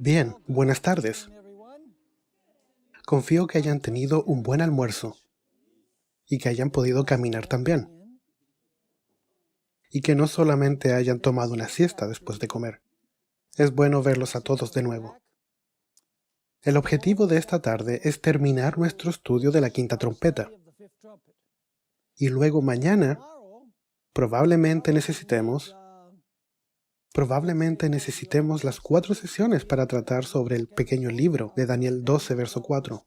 Bien, buenas tardes. Confío que hayan tenido un buen almuerzo y que hayan podido caminar también, y que no solamente hayan tomado una siesta después de comer. Es bueno verlos a todos de nuevo. El objetivo de esta tarde es terminar nuestro estudio de la quinta trompeta, y luego mañana probablemente necesitemos Probablemente necesitemos las 4 sesiones para tratar sobre el pequeño libro de Daniel 12, verso 4.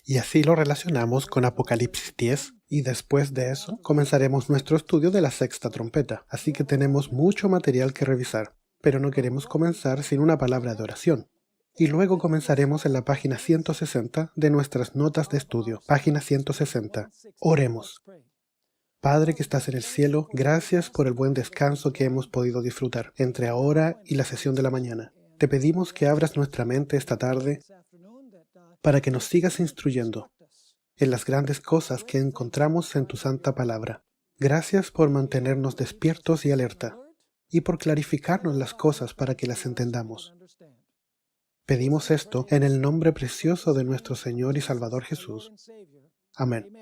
Y así lo relacionamos con Apocalipsis 10, y después de eso comenzaremos nuestro estudio de la sexta trompeta. Así que tenemos mucho material que revisar, pero no queremos comenzar sin una palabra de oración. Y luego comenzaremos en la página 160 de nuestras notas de estudio. Página 160. Oremos. Padre que estás en el cielo, gracias por el buen descanso que hemos podido disfrutar entre ahora y la sesión de la mañana. Te pedimos que abras nuestra mente esta tarde para que nos sigas instruyendo en las grandes cosas que encontramos en tu santa palabra. Gracias por mantenernos despiertos y alerta, y por clarificarnos las cosas para que las entendamos. Pedimos esto en el nombre precioso de nuestro Señor y Salvador Jesús. Amén.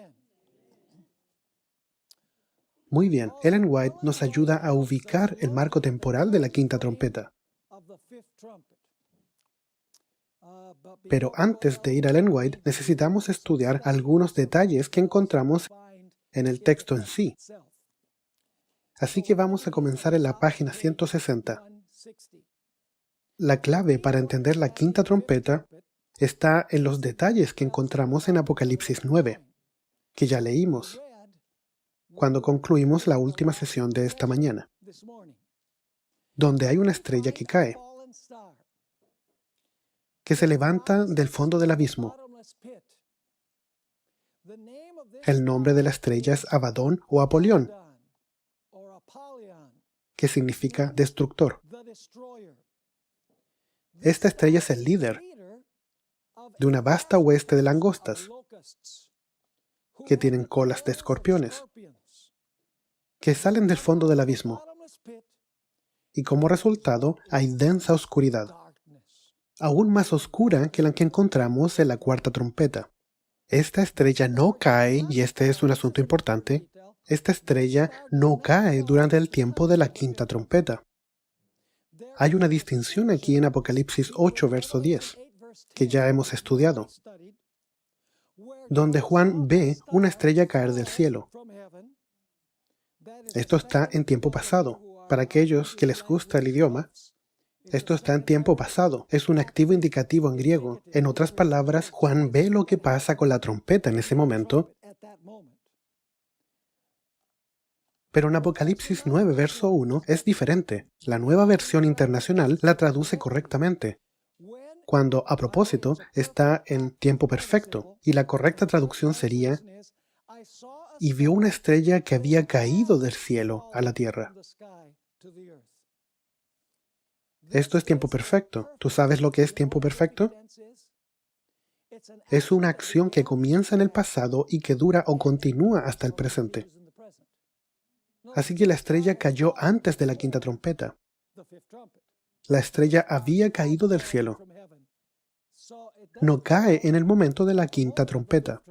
Muy bien, Ellen White nos ayuda a ubicar el marco temporal de la quinta trompeta. Pero antes de ir a Ellen White, necesitamos estudiar algunos detalles que encontramos en el texto en sí. Así que vamos a comenzar en la página 160. La clave para entender la quinta trompeta está en los detalles que encontramos en Apocalipsis 9, que ya leímos cuando concluimos la última sesión de esta mañana, donde hay una estrella que cae, que se levanta del fondo del abismo. El nombre de la estrella es Abadón o Apolión, que significa destructor. Esta estrella es el líder de una vasta hueste de langostas que tienen colas de escorpiones, que salen del fondo del abismo, y como resultado hay densa oscuridad, aún más oscura que la que encontramos en la cuarta trompeta. Esta estrella no cae, y este es un asunto importante, esta estrella no cae durante el tiempo de la quinta trompeta. Hay una distinción aquí en Apocalipsis 8, verso 10, que ya hemos estudiado, donde Juan ve una estrella caer del cielo. Esto está en tiempo pasado. Para aquellos que les gusta el idioma, esto está en tiempo pasado. Es un activo indicativo en griego. En otras palabras, Juan ve lo que pasa con la trompeta en ese momento. Pero en Apocalipsis 9, verso 1 es diferente. La nueva versión internacional la traduce correctamente, cuando, a propósito, está en tiempo perfecto. Y la correcta traducción sería: y vio una estrella que había caído del cielo a la tierra. Esto es tiempo perfecto. ¿Tú sabes lo que es tiempo perfecto? Es una acción que comienza en el pasado y que dura o continúa hasta el presente. Así que la estrella cayó antes de la quinta trompeta. La estrella había caído del cielo. No cae en el momento de la quinta trompeta.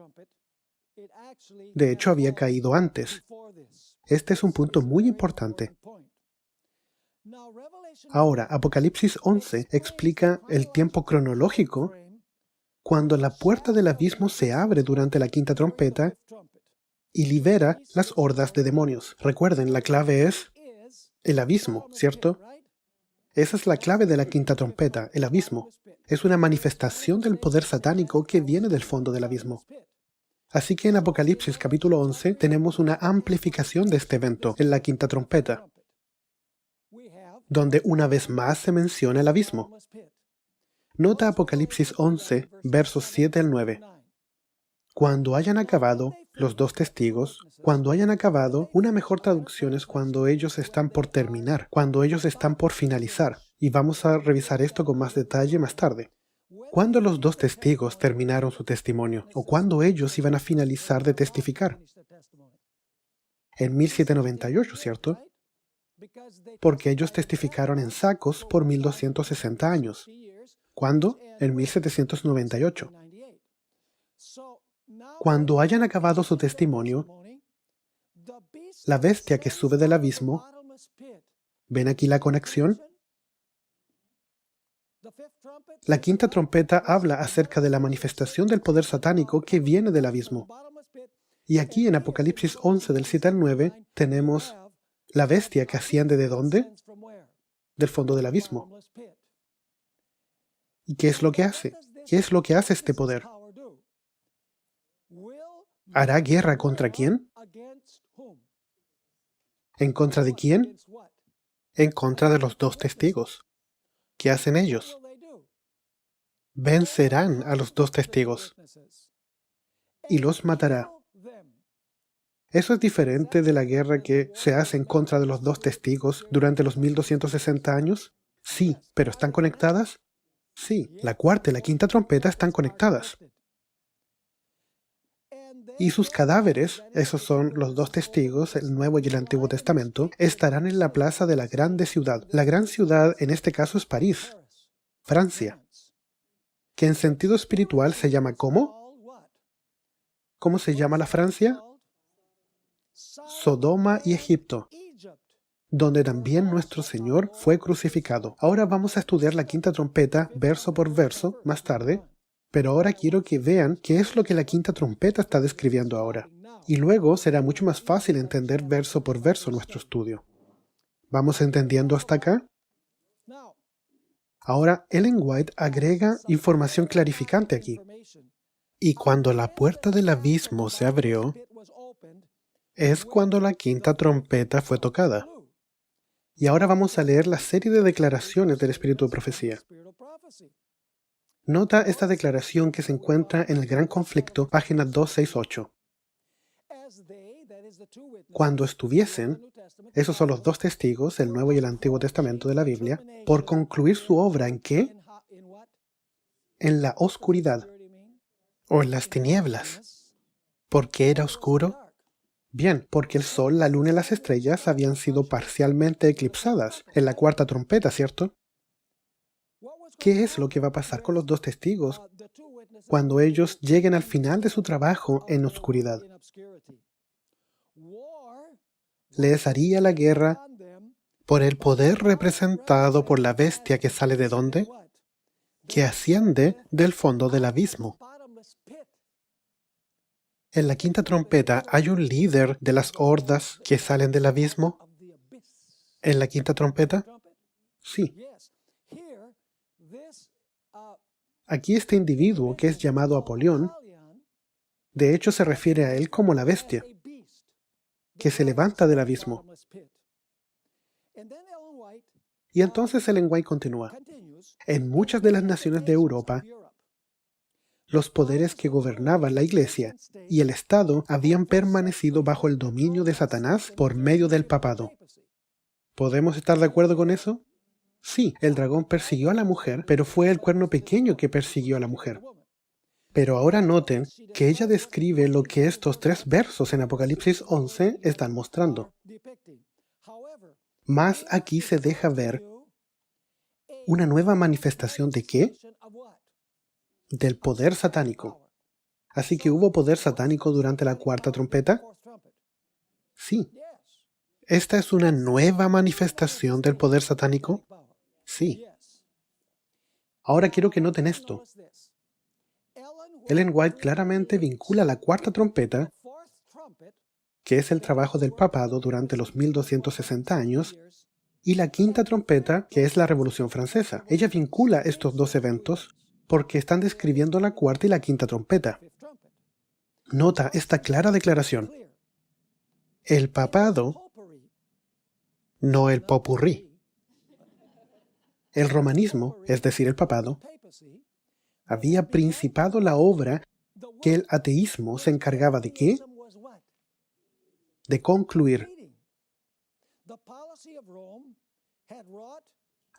De hecho, había caído antes. Este es un punto muy importante. Ahora, Apocalipsis 11 explica el tiempo cronológico cuando la puerta del abismo se abre durante la quinta trompeta y libera las hordas de demonios. Recuerden, la clave es el abismo, ¿cierto? Esa es la clave de la quinta trompeta, el abismo. Es una manifestación del poder satánico que viene del fondo del abismo. Así que en Apocalipsis capítulo 11 tenemos una amplificación de este evento en la quinta trompeta, donde una vez más se menciona el abismo. Nota Apocalipsis 11, versos 7 al 9. Cuando hayan acabado, los dos testigos, cuando hayan acabado, una mejor traducción es cuando ellos están por terminar, cuando ellos están por finalizar. Y vamos a revisar esto con más detalle más tarde. ¿Cuándo los dos testigos terminaron su testimonio? ¿O cuándo ellos iban a finalizar de testificar? En 1798, ¿cierto? Porque ellos testificaron en sacos por 1260 años. ¿Cuándo? En 1798. Cuando hayan acabado su testimonio, la bestia que sube del abismo, ¿ven aquí la conexión? La quinta trompeta habla acerca de la manifestación del poder satánico que viene del abismo. Y aquí en Apocalipsis 11, del 7 al 9, tenemos la bestia que asciende ¿de dónde? Del fondo del abismo. ¿Y qué es lo que hace? ¿Qué es lo que hace este poder? ¿Hará guerra contra quién? ¿En contra de quién? En contra de los dos testigos. ¿Qué hacen ellos? Vencerán a los dos testigos y los matará. ¿Eso es diferente de la guerra que se hace en contra de los dos testigos durante los 1260 años? Sí, pero ¿están conectadas? Sí, la cuarta y la quinta trompeta están conectadas. Y sus cadáveres, esos son los dos testigos, el Nuevo y el Antiguo Testamento, estarán en la plaza de la grande ciudad. La gran ciudad en este caso es París, Francia, que en sentido espiritual se llama ¿cómo? ¿Cómo se llama la Francia? Sodoma y Egipto, donde también nuestro Señor fue crucificado. Ahora vamos a estudiar la quinta trompeta verso por verso más tarde, pero ahora quiero que vean qué es lo que la quinta trompeta está describiendo ahora. Y luego será mucho más fácil entender verso por verso nuestro estudio. ¿Vamos entendiendo hasta acá? Ahora Ellen White agrega información clarificante aquí. Y cuando la puerta del abismo se abrió, es cuando la quinta trompeta fue tocada. Y ahora vamos a leer la serie de declaraciones del Espíritu de Profecía. Nota esta declaración que se encuentra en el Gran Conflicto, página 268. Cuando estuviesen, esos son los dos testigos, el Nuevo y el Antiguo Testamento de la Biblia, por concluir su obra ¿en qué? En la oscuridad o en las tinieblas. ¿Por qué era oscuro? Bien, porque el sol, la luna y las estrellas habían sido parcialmente eclipsadas en la cuarta trompeta, ¿cierto? ¿Qué es lo que va a pasar con los dos testigos cuando ellos lleguen al final de su trabajo en oscuridad? Les haría la guerra por el poder representado por la bestia que sale ¿de dónde? Que asciende del fondo del abismo. En la quinta trompeta, ¿hay un líder de las hordas que salen del abismo? ¿En la quinta trompeta? Sí. Aquí este individuo, que es llamado Apolión, de hecho se refiere a él como la bestia, que se levanta del abismo. Y entonces Ellen White continúa. En muchas de las naciones de Europa, los poderes que gobernaban la Iglesia y el Estado habían permanecido bajo el dominio de Satanás por medio del papado. ¿Podemos estar de acuerdo con eso? Sí, el dragón persiguió a la mujer, pero fue el cuerno pequeño que persiguió a la mujer. Pero ahora noten que ella describe lo que estos 3 versos en Apocalipsis 11 están mostrando. Más aquí se deja ver una nueva manifestación ¿de qué? Del poder satánico. ¿Así que hubo poder satánico durante la cuarta trompeta? Sí. ¿Esta es una nueva manifestación del poder satánico? Sí. Ahora quiero que noten esto. Ellen White claramente vincula la cuarta trompeta, que es el trabajo del papado durante los 1260 años, y la quinta trompeta, que es la Revolución Francesa. Ella vincula estos dos eventos porque están describiendo la cuarta y la quinta trompeta. Nota esta clara declaración. El papado, no el popurrí. El romanismo, es decir, el papado, había principado la obra que el ateísmo se encargaba de ¿qué? De concluir.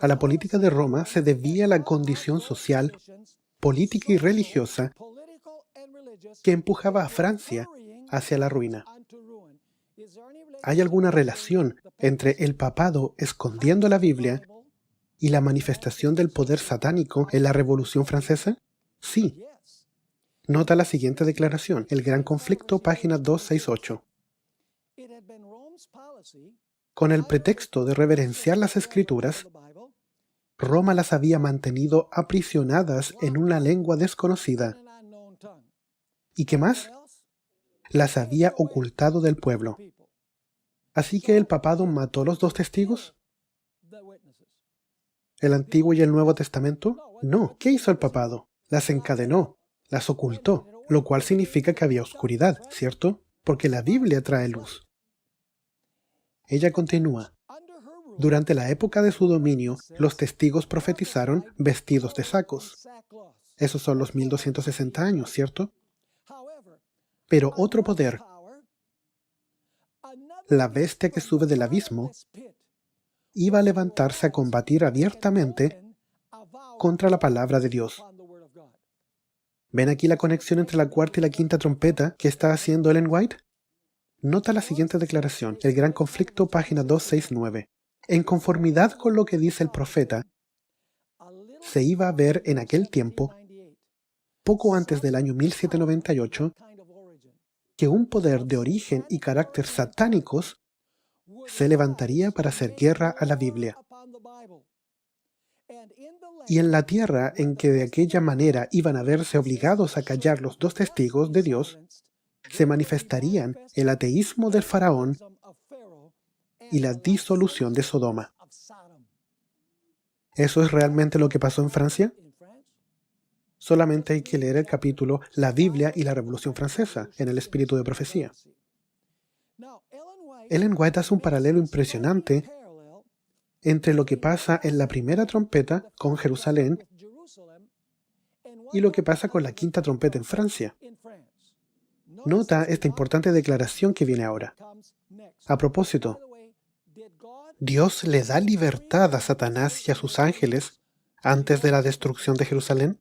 A la política de Roma se debía la condición social, política y religiosa que empujaba a Francia hacia la ruina. ¿Hay alguna relación entre el papado escondiendo la Biblia ¿Y la manifestación del poder satánico en la Revolución Francesa? Sí. Nota la siguiente declaración, El Gran Conflicto, página 268. Con el pretexto de reverenciar las Escrituras, Roma las había mantenido aprisionadas en una lengua desconocida. ¿Y qué más? Las había ocultado del pueblo. Así que el papado mató a los dos testigos. ¿El Antiguo y el Nuevo Testamento? No. ¿Qué hizo el papado? Las encadenó, las ocultó, lo cual significa que había oscuridad, ¿cierto? Porque la Biblia trae luz. Ella continúa. Durante la época de su dominio, los testigos profetizaron vestidos de sacos. Esos son los 1260 años, ¿cierto? Pero otro poder, la bestia que sube del abismo, iba a levantarse a combatir abiertamente contra la palabra de Dios. ¿Ven aquí la conexión entre la cuarta y la quinta trompeta que está haciendo Ellen White? Nota la siguiente declaración, El Gran Conflicto, página 269. En conformidad con lo que dice el profeta, se iba a ver en aquel tiempo, poco antes del año 1798, que un poder de origen y carácter satánicos se levantaría para hacer guerra a la Biblia. Y en la tierra en que de aquella manera iban a verse obligados a callar los dos testigos de Dios, se manifestarían el ateísmo del faraón y la disolución de Sodoma. ¿Eso es realmente lo que pasó en Francia? Solamente hay que leer el capítulo La Biblia y la Revolución Francesa en el espíritu de profecía. Ellen White hace un paralelo impresionante entre lo que pasa en la primera trompeta con Jerusalén y lo que pasa con la quinta trompeta en Francia. Nota esta importante declaración que viene ahora. A propósito, ¿Dios le da libertad a Satanás y a sus ángeles antes de la destrucción de Jerusalén?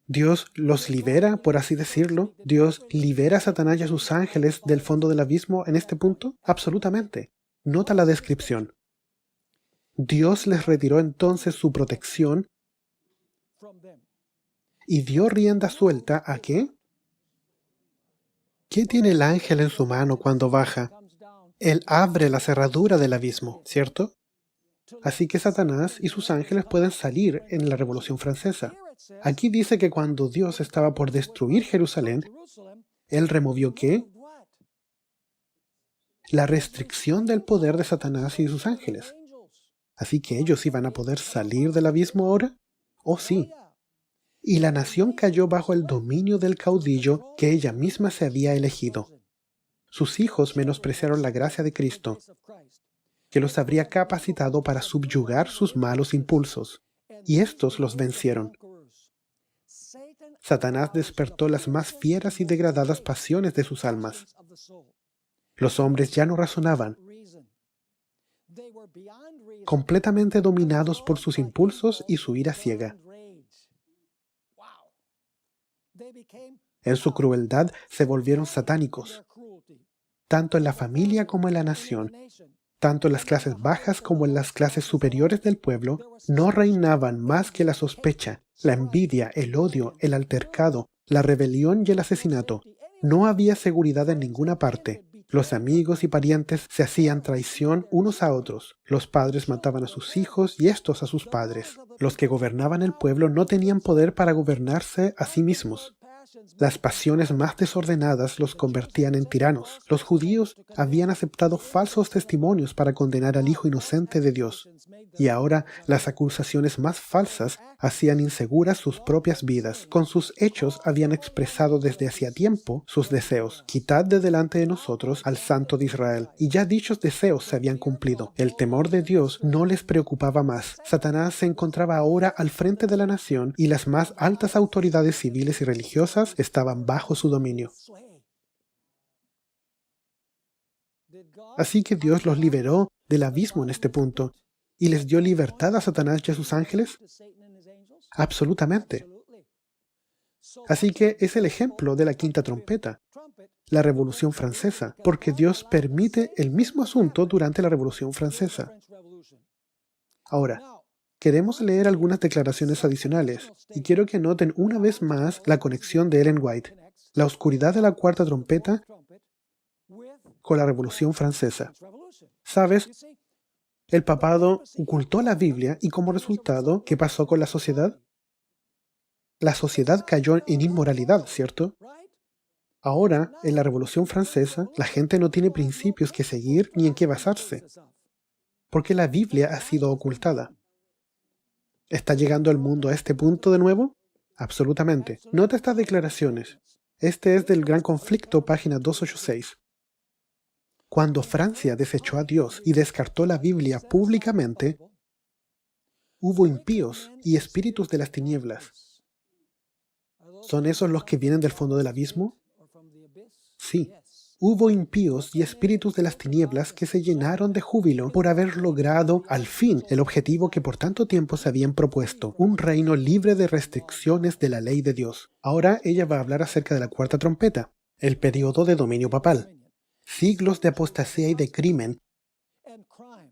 ¿Dios los libera, por así decirlo? ¿Dios libera a Satanás y a sus ángeles del fondo del abismo en este punto? Absolutamente. Nota la descripción. Dios les retiró entonces su protección y dio rienda suelta ¿a qué? ¿Qué tiene el ángel en su mano cuando baja? Él abre la cerradura del abismo, ¿cierto? Así que Satanás y sus ángeles pueden salir en la Revolución Francesa. Aquí dice que cuando Dios estaba por destruir Jerusalén, Él removió ¿qué? La restricción del poder de Satanás y de sus ángeles. Así que ellos iban a poder salir del abismo ahora. Oh, sí. Y la nación cayó bajo el dominio del caudillo que ella misma se había elegido. Sus hijos menospreciaron la gracia de Cristo, que los habría capacitado para subyugar sus malos impulsos, y estos los vencieron. Satanás despertó las más fieras y degradadas pasiones de sus almas. Los hombres ya no razonaban, completamente dominados por sus impulsos y su ira ciega. En su crueldad se volvieron satánicos, tanto en la familia como en la nación. Tanto en las clases bajas como en las clases superiores del pueblo, no reinaban más que la sospecha, la envidia, el odio, el altercado, la rebelión y el asesinato. No había seguridad en ninguna parte. Los amigos y parientes se hacían traición unos a otros. Los padres mataban a sus hijos y estos a sus padres. Los que gobernaban el pueblo no tenían poder para gobernarse a sí mismos. Las pasiones más desordenadas los convertían en tiranos. Los judíos habían aceptado falsos testimonios para condenar al Hijo inocente de Dios. Y ahora las acusaciones más falsas hacían inseguras sus propias vidas. Con sus hechos habían expresado desde hacía tiempo sus deseos. Quitad de delante de nosotros al Santo de Israel. Y ya dichos deseos se habían cumplido. El temor de Dios no les preocupaba más. Satanás se encontraba ahora al frente de la nación y las más altas autoridades civiles y religiosas estaban bajo su dominio. Así que Dios los liberó del abismo en este punto y les dio libertad a Satanás y a sus ángeles. Absolutamente. Así que es el ejemplo de la quinta trompeta, la Revolución Francesa, porque Dios permite el mismo asunto durante la Revolución Francesa. Ahora, Queremos leer algunas declaraciones adicionales, y quiero que noten una vez más la conexión de Ellen White, la oscuridad de la cuarta trompeta con la Revolución Francesa. ¿Sabes? El papado ocultó la Biblia y como resultado, ¿qué pasó con la sociedad? La sociedad cayó en inmoralidad, ¿cierto? Ahora, en la Revolución Francesa, la gente no tiene principios que seguir ni en qué basarse, porque la Biblia ha sido ocultada. ¿Está llegando el mundo a este punto de nuevo? Absolutamente. Nota estas declaraciones. Este es del Gran Conflicto, página 286. Cuando Francia desechó a Dios y descartó la Biblia públicamente, hubo impíos y espíritus de las tinieblas. ¿Son esos los que vienen del fondo del abismo? Sí. Hubo impíos y espíritus de las tinieblas que se llenaron de júbilo por haber logrado al fin el objetivo que por tanto tiempo se habían propuesto, un reino libre de restricciones de la ley de Dios. Ahora ella va a hablar acerca de la cuarta trompeta, el periodo de dominio papal. Siglos de apostasía y de crimen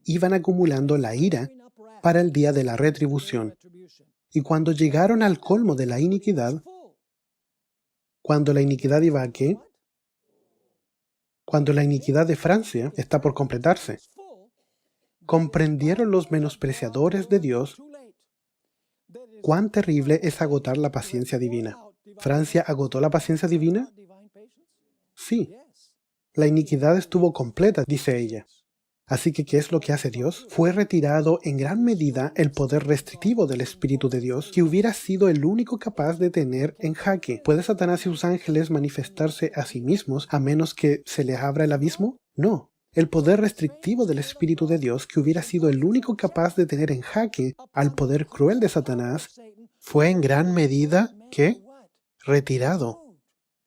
iban acumulando la ira para el día de la retribución. Y cuando llegaron al colmo de la iniquidad, cuando la iniquidad iba a ¿qué? Cuando la iniquidad de Francia está por completarse, comprendieron los menospreciadores de Dios cuán terrible es agotar la paciencia divina. ¿Francia agotó la paciencia divina? Sí. La iniquidad estuvo completa, dice ella. Así que, ¿qué es lo que hace Dios? Fue retirado en gran medida el poder restrictivo del Espíritu de Dios, que hubiera sido el único capaz de tener en jaque. ¿Puede Satanás y sus ángeles manifestarse a sí mismos a menos que se les abra el abismo? No. El poder restrictivo del Espíritu de Dios, que hubiera sido el único capaz de tener en jaque al poder cruel de Satanás, fue en gran medida, ¿qué? Retirado.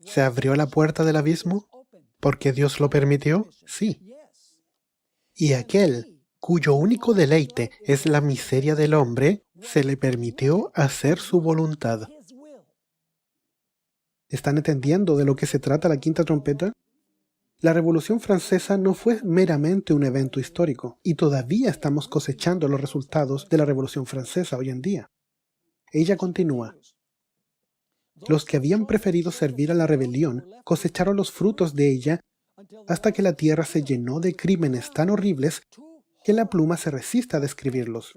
¿Se abrió la puerta del abismo? ¿Porque Dios lo permitió? Sí. Y aquel cuyo único deleite es la miseria del hombre, se le permitió hacer su voluntad. ¿Están entendiendo de lo que se trata la quinta trompeta? La Revolución Francesa no fue meramente un evento histórico, y todavía estamos cosechando los resultados de la Revolución Francesa hoy en día. Ella continúa. Los que habían preferido servir a la rebelión cosecharon los frutos de ella hasta que la tierra se llenó de crímenes tan horribles que la pluma se resiste a describirlos.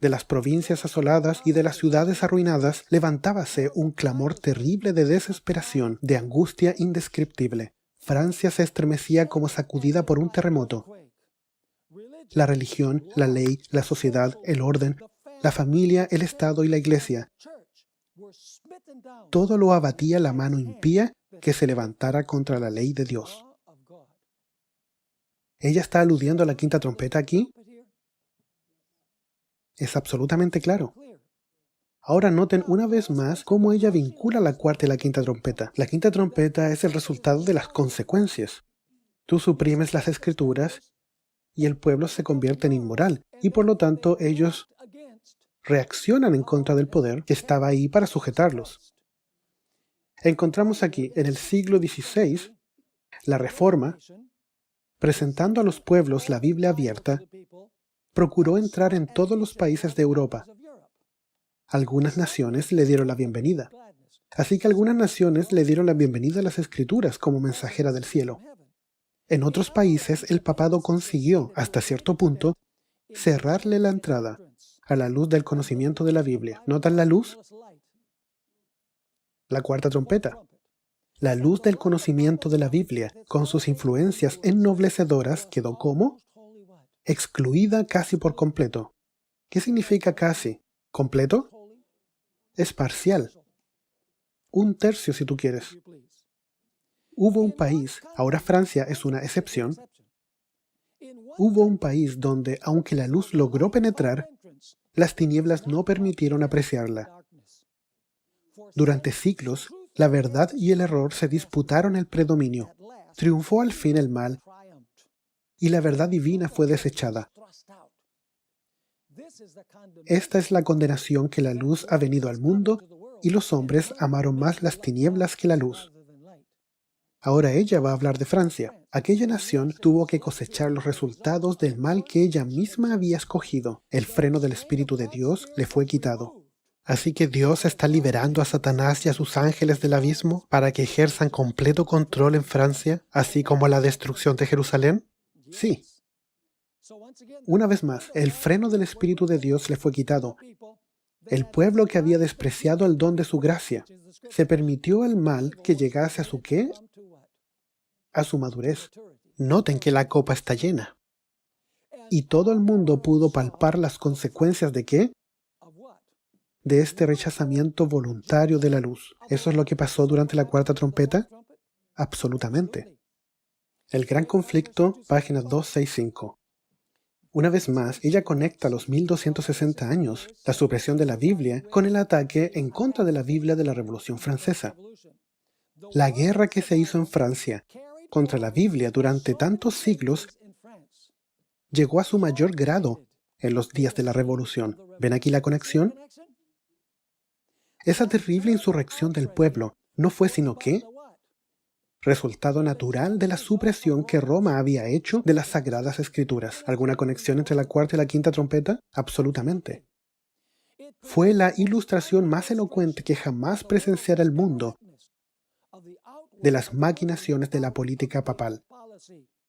De las provincias asoladas y de las ciudades arruinadas levantábase un clamor terrible de desesperación, de angustia indescriptible. Francia se estremecía como sacudida por un terremoto. La religión, la ley, la sociedad, el orden, la familia, el Estado y la Iglesia, todo lo abatía la mano impía que se levantara contra la ley de Dios. ¿Ella está aludiendo a la quinta trompeta aquí? Es absolutamente claro. Ahora noten una vez más cómo ella vincula la cuarta y la quinta trompeta. La quinta trompeta es el resultado de las consecuencias. Tú suprimes las escrituras y el pueblo se convierte en inmoral, y por lo tanto ellos reaccionan en contra del poder que estaba ahí para sujetarlos. Encontramos aquí, en el siglo XVI, la Reforma, presentando a los pueblos la Biblia abierta, procuró entrar en todos los países de Europa. Algunas naciones le dieron la bienvenida. Así que algunas naciones le dieron la bienvenida a las Escrituras como mensajera del cielo. En otros países, el papado consiguió, hasta cierto punto, cerrarle la entrada a la luz del conocimiento de la Biblia. ¿Notan la luz? La cuarta trompeta. La luz del conocimiento de la Biblia, con sus influencias ennoblecedores, quedó como excluida casi por completo. ¿Qué significa casi? ¿Completo? Es parcial. Un tercio, si tú quieres. Hubo un país, ahora Francia es una excepción, hubo un país donde, aunque la luz logró penetrar, las tinieblas no permitieron apreciarla. Durante siglos, la verdad y el error se disputaron el predominio. Triunfó al fin el mal y la verdad divina fue desechada. Esta es la condenación que la luz ha venido al mundo y los hombres amaron más las tinieblas que la luz. Ahora ella va a hablar de Francia. Aquella nación tuvo que cosechar los resultados del mal que ella misma había escogido. El freno del Espíritu de Dios le fue quitado. Así que Dios está liberando a Satanás y a sus ángeles del abismo para que ejerzan completo control en Francia, así como la destrucción de Jerusalén. Sí. Una vez más, el freno del Espíritu de Dios le fue quitado. El pueblo que había despreciado el don de su gracia se permitió el mal que llegase a su ¿qué? A su madurez. Noten que la copa está llena. Y todo el mundo pudo palpar las consecuencias de ¿qué? De este rechazamiento voluntario de la luz. ¿Eso es lo que pasó durante la cuarta trompeta? Absolutamente. El gran conflicto, página 265. Una vez más, ella conecta los 1260 años, la supresión de la Biblia, con el ataque en contra de la Biblia de la Revolución Francesa. La guerra que se hizo en Francia contra la Biblia durante tantos siglos llegó a su mayor grado en los días de la Revolución. ¿Ven aquí la conexión? Esa terrible insurrección del pueblo no fue sino que resultado natural de la supresión que Roma había hecho de las Sagradas Escrituras. ¿Alguna conexión entre la cuarta y la quinta trompeta? Absolutamente. Fue la ilustración más elocuente que jamás presenciara el mundo de las maquinaciones de la política papal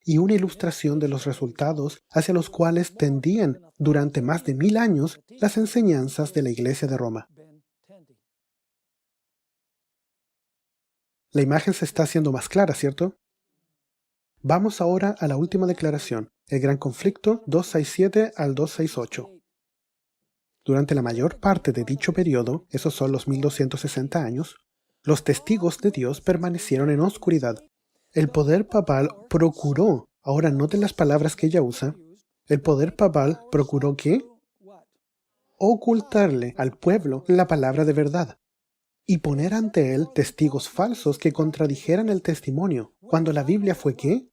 y una ilustración de los resultados hacia los cuales tendían durante más de 1000 años las enseñanzas de la Iglesia de Roma. La imagen se está haciendo más clara, ¿cierto? Vamos ahora a la última declaración, el gran conflicto 267 al 268. Durante la mayor parte de dicho periodo, esos son los 1260 años, los testigos de Dios permanecieron en oscuridad. El poder papal procuró, ahora noten las palabras que ella usa, el poder papal procuró ¿qué? Ocultarle al pueblo la palabra de verdad y poner ante él testigos falsos que contradijeran el testimonio, cuando la Biblia fue ¿qué?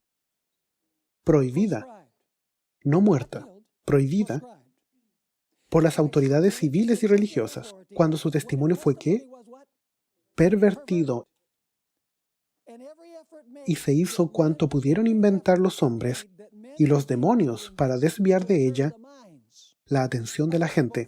Prohibida, no muerta, prohibida por las autoridades civiles y religiosas, cuando su testimonio fue ¿qué? Pervertido, y se hizo cuanto pudieron inventar los hombres y los demonios para desviar de ella la atención de la gente.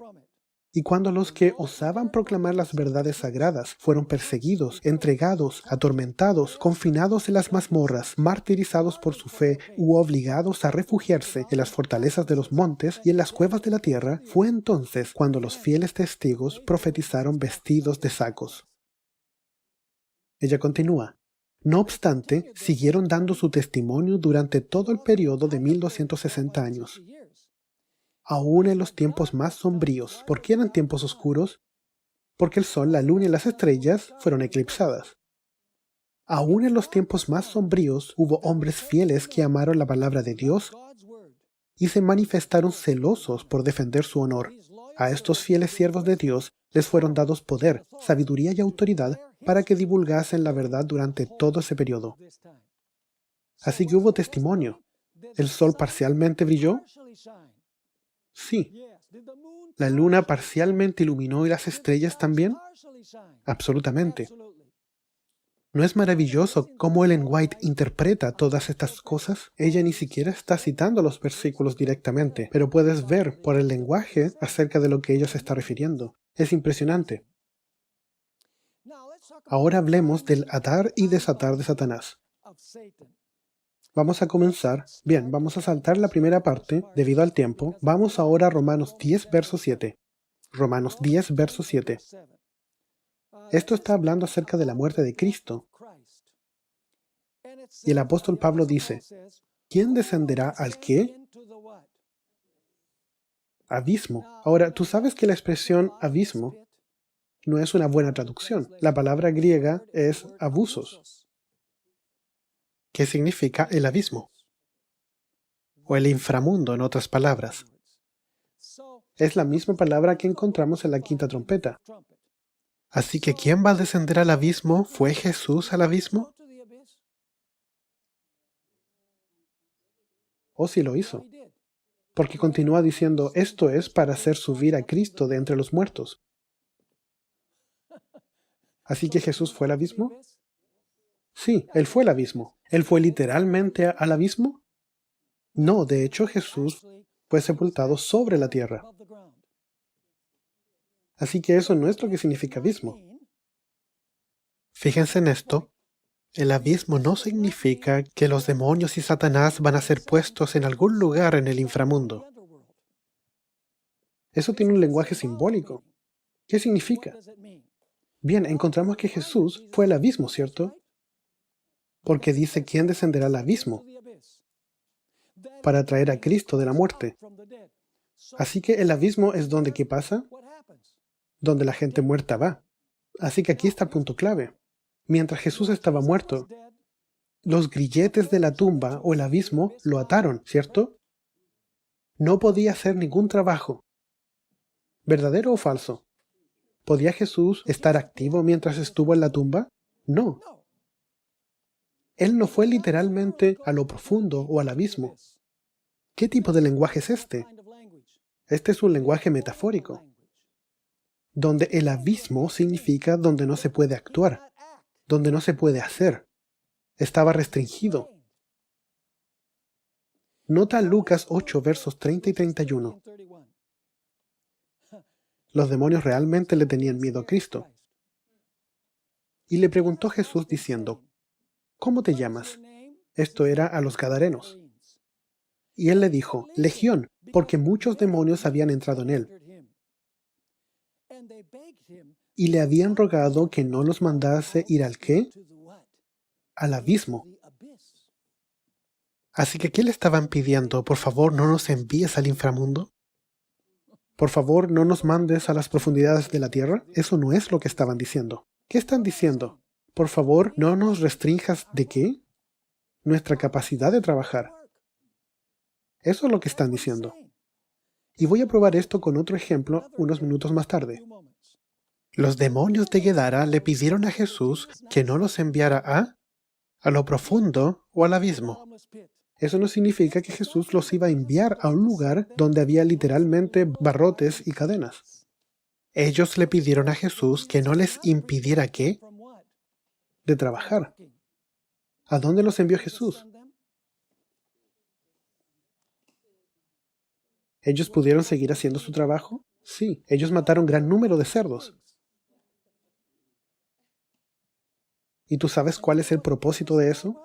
Y cuando los que osaban proclamar las verdades sagradas fueron perseguidos, entregados, atormentados, confinados en las mazmorras, martirizados por su fe u obligados a refugiarse en las fortalezas de los montes y en las cuevas de la tierra, fue entonces cuando los fieles testigos profetizaron vestidos de sacos. Ella continúa. No obstante, siguieron dando su testimonio durante todo el periodo de 1260 años. Aún en los tiempos más sombríos. ¿Por qué eran tiempos oscuros? Porque el sol, la luna y las estrellas fueron eclipsadas. Aún en los tiempos más sombríos hubo hombres fieles que amaron la palabra de Dios y se manifestaron celosos por defender su honor. A estos fieles siervos de Dios les fueron dados poder, sabiduría y autoridad para que divulgasen la verdad durante todo ese periodo. Así que hubo testimonio. ¿El sol parcialmente brilló? Sí. ¿La luna parcialmente iluminó y las estrellas también? Absolutamente. ¿No es maravilloso cómo Ellen White interpreta todas estas cosas? Ella ni siquiera está citando los versículos directamente, pero puedes ver por el lenguaje acerca de lo que ella se está refiriendo. Es impresionante. Ahora hablemos del atar y desatar de Satanás. Vamos a comenzar. Bien, vamos a saltar la primera parte debido al tiempo. Vamos ahora a Romanos 10, verso 7. Romanos 10, verso 7. Esto está hablando acerca de la muerte de Cristo. Y el apóstol Pablo dice, ¿quién descenderá al qué? Abismo. Ahora, tú sabes que la expresión abismo no es una buena traducción. La palabra griega es abusos. ¿Qué significa el abismo? O el inframundo, en otras palabras. Es la misma palabra que encontramos en la quinta trompeta. Así que ¿quién va a descender al abismo? ¿Fue Jesús al abismo? ¿O sí lo hizo? Porque continúa diciendo, esto es para hacer subir a Cristo de entre los muertos. ¿Así que Jesús fue al abismo? Sí, Él fue el abismo. ¿Él fue literalmente al abismo? No, de hecho Jesús fue sepultado sobre la tierra. Así que eso no es lo que significa abismo. Fíjense en esto. El abismo no significa que los demonios y Satanás van a ser puestos en algún lugar en el inframundo. Eso tiene un lenguaje simbólico. ¿Qué significa? Bien, encontramos que Jesús fue al abismo, ¿cierto? Porque dice quién descenderá al abismo para traer a Cristo de la muerte. Así que el abismo es donde, ¿qué pasa? Donde la gente muerta va. Así que aquí está el punto clave. Mientras Jesús estaba muerto, los grilletes de la tumba o el abismo lo ataron, ¿cierto? No podía hacer ningún trabajo. ¿Verdadero o falso? ¿Podía Jesús estar activo mientras estuvo en la tumba? No. Él no fue literalmente a lo profundo o al abismo. ¿Qué tipo de lenguaje es este? Este es un lenguaje metafórico, donde el abismo significa donde no se puede actuar, donde no se puede hacer. Estaba restringido. Nota Lucas 8, versos 30 y 31. Los demonios realmente le tenían miedo a Cristo. Y le preguntó Jesús diciendo, ¿cómo te llamas? Esto era a los gadarenos. Y él le dijo, Legión, porque muchos demonios habían entrado en él. Y le habían rogado que no los mandase ir al ¿qué? Al abismo. Así que, ¿qué le estaban pidiendo? Por favor, no nos envíes al inframundo. Por favor, no nos mandes a las profundidades de la tierra. Eso no es lo que estaban diciendo. ¿Qué están diciendo? Por favor, no nos restrinjas de qué? Nuestra capacidad de trabajar. Eso es lo que están diciendo. Y voy a probar esto con otro ejemplo unos minutos más tarde. Los demonios de Guedara le pidieron a Jesús que no los enviara a lo profundo o al abismo. Eso no significa que Jesús los iba a enviar a un lugar donde había literalmente barrotes y cadenas. Ellos le pidieron a Jesús que no les impidiera ¿qué? De trabajar. ¿A dónde los envió Jesús? ¿Ellos pudieron seguir haciendo su trabajo? Sí, ellos mataron gran número de cerdos. ¿Y tú sabes cuál es el propósito de eso?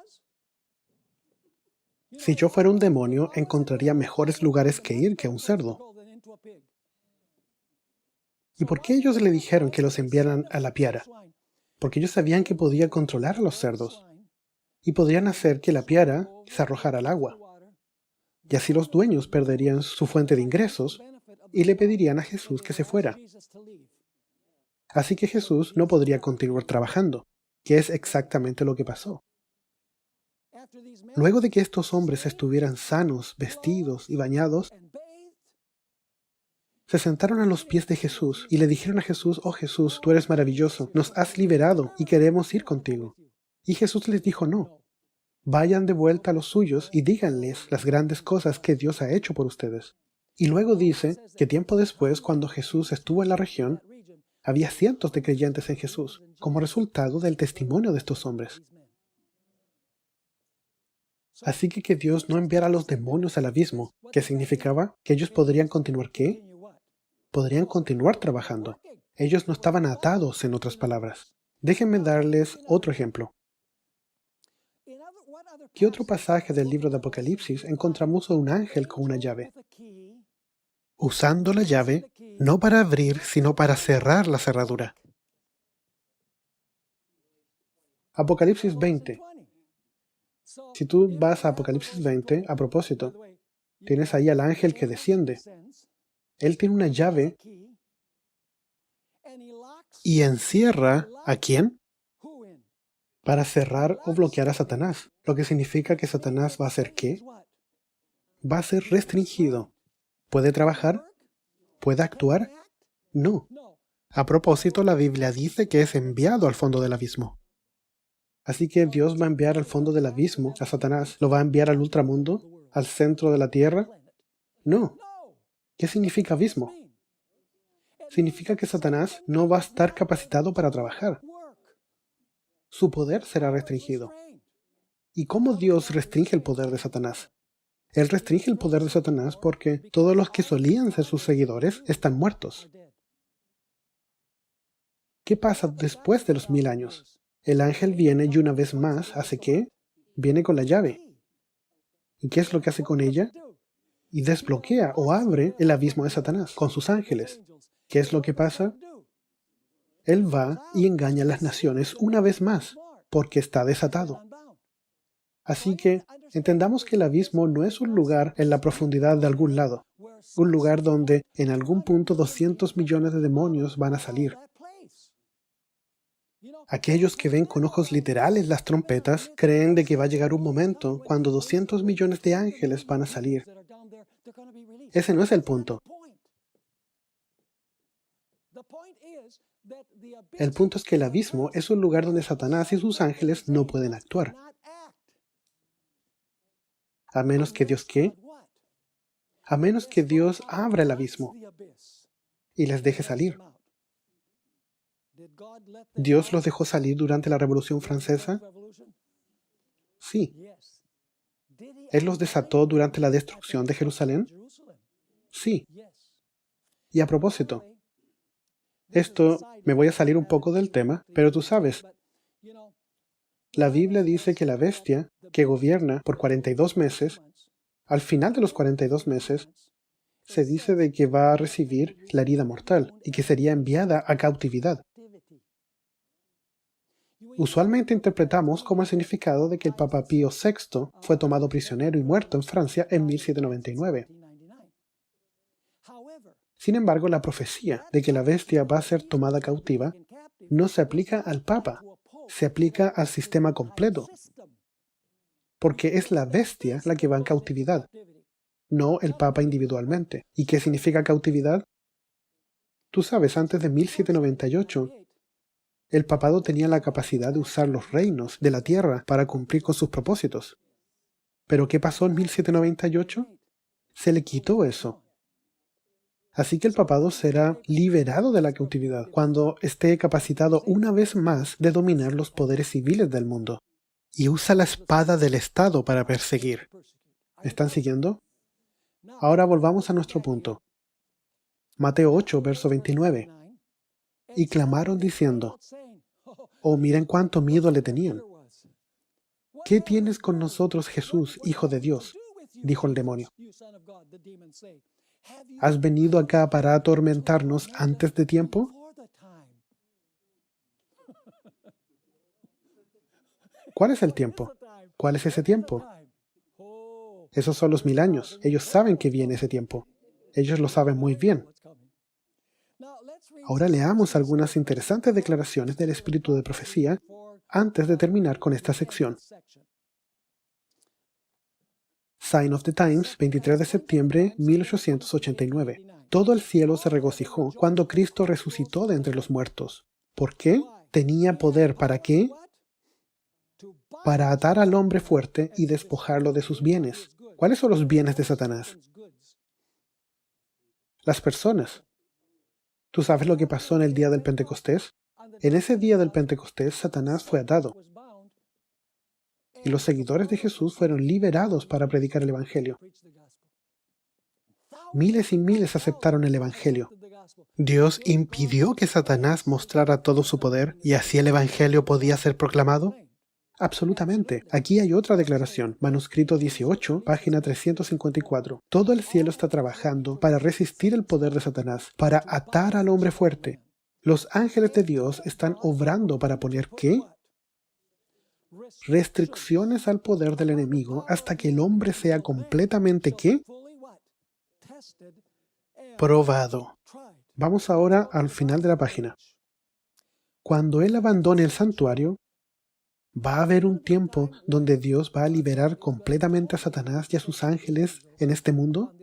Si yo fuera un demonio, encontraría mejores lugares que ir que un cerdo. ¿Y por qué ellos le dijeron que los enviaran a la piara? Porque ellos sabían que podía controlar a los cerdos y podrían hacer que la piara se arrojara al agua. Y así los dueños perderían su fuente de ingresos y le pedirían a Jesús que se fuera. Así que Jesús no podría continuar trabajando, que es exactamente lo que pasó. Luego de que estos hombres estuvieran sanos, vestidos y bañados, se sentaron a los pies de Jesús y le dijeron a Jesús, oh Jesús, tú eres maravilloso, nos has liberado y queremos ir contigo. Y Jesús les dijo, no, vayan de vuelta a los suyos y díganles las grandes cosas que Dios ha hecho por ustedes. Y luego dice que tiempo después, cuando Jesús estuvo en la región, había cientos de creyentes en Jesús, como resultado del testimonio de estos hombres. Así que Dios no enviara a los demonios al abismo, que significaba que ellos podrían continuar ¿qué? Podrían continuar trabajando. Ellos no estaban atados, en otras palabras. Déjenme darles otro ejemplo. ¿Qué otro pasaje del libro de Apocalipsis encontramos a un ángel con una llave? Usando la llave, no para abrir, sino para cerrar la cerradura. Apocalipsis 20. Si tú vas a Apocalipsis 20, a propósito, tienes ahí al ángel que desciende. Él tiene una llave y encierra ¿a quién? Para cerrar o bloquear a Satanás. Lo que significa que Satanás va a ser ¿qué? Va a ser restringido. ¿Puede trabajar? ¿Puede actuar? No. A propósito, la Biblia dice que es enviado al fondo del abismo. Así que Dios va a enviar al fondo del abismo a Satanás. ¿Lo va a enviar al ultramundo? ¿Al centro de la tierra? No. ¿Qué significa abismo? Significa que Satanás no va a estar capacitado para trabajar. su poder será restringido. ¿Y cómo Dios restringe el poder de Satanás? Él restringe el poder de Satanás porque todos los que solían ser sus seguidores están muertos. ¿Qué pasa después de los 1000 años? El ángel viene y una vez más hace ¿qué? Viene con la llave. ¿Y qué es lo que hace con ella? Y desbloquea o abre el abismo de Satanás con sus ángeles. ¿Qué es lo que pasa? Él va y engaña a las naciones una vez más, porque está desatado. Así que entendamos que el abismo no es un lugar en la profundidad de algún lado, un lugar donde en algún punto 200 millones de demonios van a salir. Aquellos que ven con ojos literales las trompetas creen de que va a llegar un momento cuando 200 millones de ángeles van a salir. Ese no es el punto. El punto es que el abismo es un lugar donde Satanás y sus ángeles no pueden actuar. A menos que Dios ¿qué? A menos que Dios abra el abismo y les deje salir. ¿Dios los dejó salir durante la Revolución Francesa? Sí. ¿Él los desató durante la destrucción de Jerusalén? Sí. Y a propósito, esto me voy a salir un poco del tema, pero tú sabes, la Biblia dice que la bestia que gobierna por 42 meses, al final de los 42 meses, se dice de que va a recibir la herida mortal y que sería enviada a cautividad. Usualmente interpretamos como el significado de que el Papa Pío VI fue tomado prisionero y muerto en Francia en 1799. Sin embargo, la profecía de que la bestia va a ser tomada cautiva no se aplica al Papa, se aplica al sistema completo, porque es la bestia la que va en cautividad, no el Papa individualmente. ¿Y qué significa cautividad? Tú sabes, antes de 1798, el papado tenía la capacidad de usar los reinos de la tierra para cumplir con sus propósitos. ¿Pero qué pasó en 1798? Se le quitó eso. Así que el papado será liberado de la cautividad cuando esté capacitado una vez más de dominar los poderes civiles del mundo. Y usa la espada del Estado para perseguir. ¿Me están siguiendo? Ahora volvamos a nuestro punto. Mateo 8, verso 29. Y clamaron diciendo, oh, miren cuánto miedo le tenían. ¿Qué tienes con nosotros, Jesús, Hijo de Dios? Dijo el demonio. ¿Has venido acá para atormentarnos antes de tiempo? ¿Cuál es el tiempo? ¿Cuál es ese tiempo? Esos son los 1000 años. Ellos saben que viene ese tiempo. Ellos lo saben muy bien. Ahora leamos algunas interesantes declaraciones del espíritu de profecía antes de terminar con esta sección. Sign of the Times, 23 de septiembre 1889. Todo el cielo se regocijó cuando Cristo resucitó de entre los muertos. ¿Por qué? Tenía poder ¿para qué? Para atar al hombre fuerte y despojarlo de sus bienes. ¿Cuáles son los bienes de Satanás? Las personas. ¿Tú sabes lo que pasó en el día del Pentecostés? En ese día del Pentecostés, Satanás fue atado. Y los seguidores de Jesús fueron liberados para predicar el Evangelio. Miles y miles aceptaron el Evangelio. ¿Dios impidió que Satanás mostrara todo su poder y así el Evangelio podía ser proclamado? Absolutamente. Aquí hay otra declaración, manuscrito 18, página 354. Todo el cielo está trabajando para resistir el poder de Satanás, para atar al hombre fuerte. Los ángeles de Dios están obrando para poner ¿qué? Restricciones al poder del enemigo hasta que el hombre sea completamente ¿qué? Probado. Vamos ahora al final de la página. Cuando él abandone el santuario, va a haber un tiempo donde Dios va a liberar completamente a Satanás y a sus ángeles en este mundo,